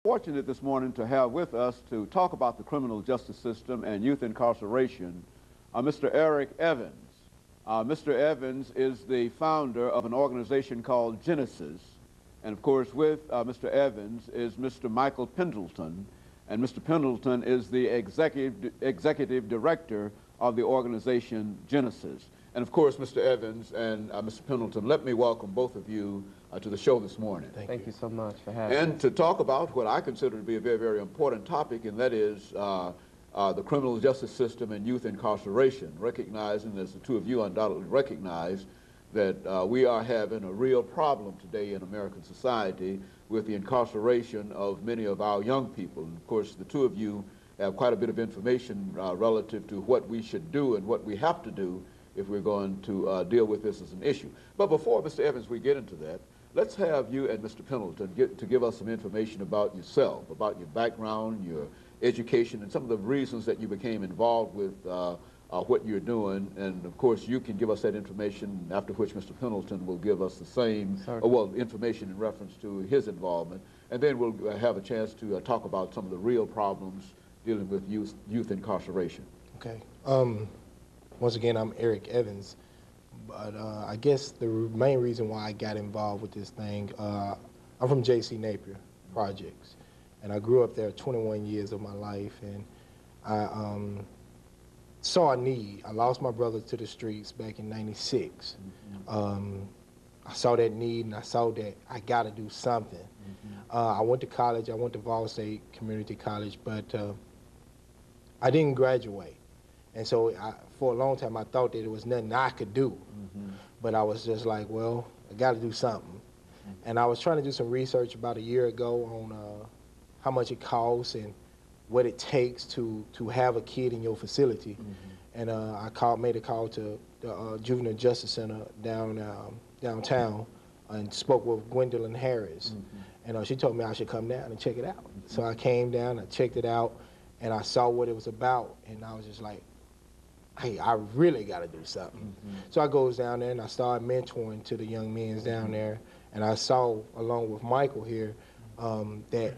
Fortunate this morning to have with us to talk about the criminal justice system and youth incarceration, Mr. Eric Evans. Mr. Evans is the founder of an organization called Genesis, and of course with Mr. Evans is Mr. Michael Pendleton, and Mr. Pendleton is the executive director of the organization Genesis. And of course, Mr. Evans and Mr. Pendleton, let me welcome both of you to the show this morning. Thank you so much for having me. us. And to talk about what I consider to be a very, very important topic, and that is the criminal justice system and youth incarceration, recognizing, as the two of you undoubtedly recognize, that we are having a real problem today in American society with the incarceration of many of our young people. And of course, the two of you have quite a bit of information relative to what we should do and what we have to do if we're going to deal with this as an issue. But before, Mr. Evans, we get into that, let's have you and Mr. Pendleton give us some information about yourself, about your background, your education, and some of the reasons that you became involved with what you're doing. And of course, you can give us that information, after which Mr. Pendleton will give us the same, information in reference to his involvement. And then we'll have a chance to talk about some of the real problems dealing with youth incarceration. Okay. Once again, I'm Eric Evans, but I guess the main reason why I got involved with this thing, I'm from J.C. Napier Projects, and I grew up there 21 years of my life, and I saw a need. I lost my brother to the streets back in '96. I saw that need, and I saw that I got to do something. I went to college. I went to Vol State Community College, but I didn't graduate. And so for a long time, I thought that there was nothing I could do. But I was just like, well, I got to do something. And I was trying to do some research about a year ago on how much it costs and what it takes to have a kid in your facility. And I made a call to the Juvenile Justice Center downtown and spoke with Gwendolyn Harris. And she told me I should come down and check it out. So I came down, I checked it out, and I saw what it was about, and I was just like, hey, I really got to do something. So I goes down there and I started mentoring to the young men down there, and I saw, along with Michael here, that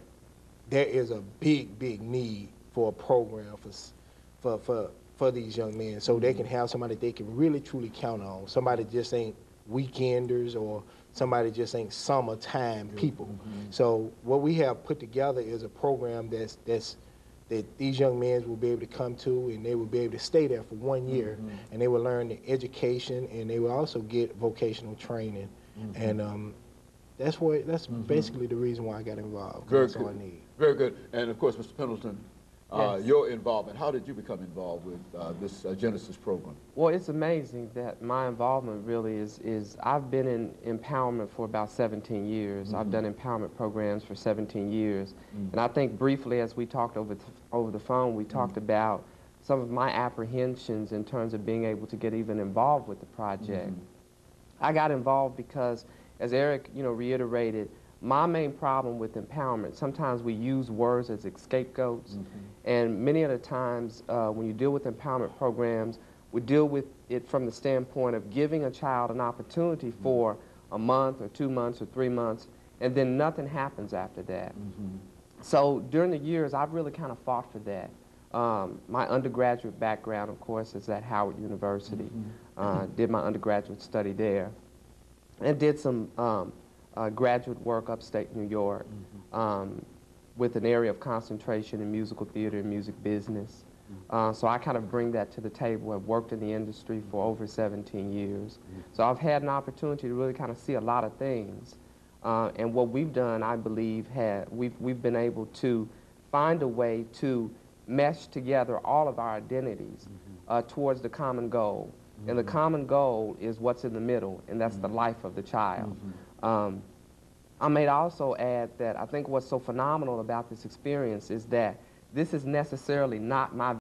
there is a big, big need for a program for these young men, so they can have somebody they can really truly count on. Somebody just ain't weekenders, or somebody just ain't summertime people. So what we have put together is a program that these young men will be able to come to, and they will be able to stay there for 1 year, and they will learn the education, and they will also get vocational training. And that's basically the reason why I got involved. That's all I need. Very good. And of course, Mr. Pendleton, your involvement, how did you become involved with this Genesis program? Well, it's amazing that my involvement really is I've been in empowerment for about 17 years. I've done empowerment programs for 17 years. And I think briefly, as we talked over the phone, we talked about some of my apprehensions in terms of being able to get even involved with the project. I got involved because, as Eric, reiterated, my main problem with empowerment, sometimes we use words as scapegoats, and many of the times when you deal with empowerment programs, we deal with it from the standpoint of giving a child an opportunity for a month or 2 months or 3 months, and then nothing happens after that. So during the years, I've really kind of fought for that. My undergraduate background, of course, is at Howard University. Did my undergraduate study there, and did some graduate work upstate New York with an area of concentration in musical theater and music business. So I kind of bring that to the table. I've worked in the industry for over 17 years. So I've had an opportunity to really kind of see a lot of things. And what we've done, I believe, we've been able to find a way to mesh together all of our identities towards the common goal. And the common goal is what's in the middle, and that's the life of the child. I may also add that I think what's so phenomenal about this experience is that this is necessarily not my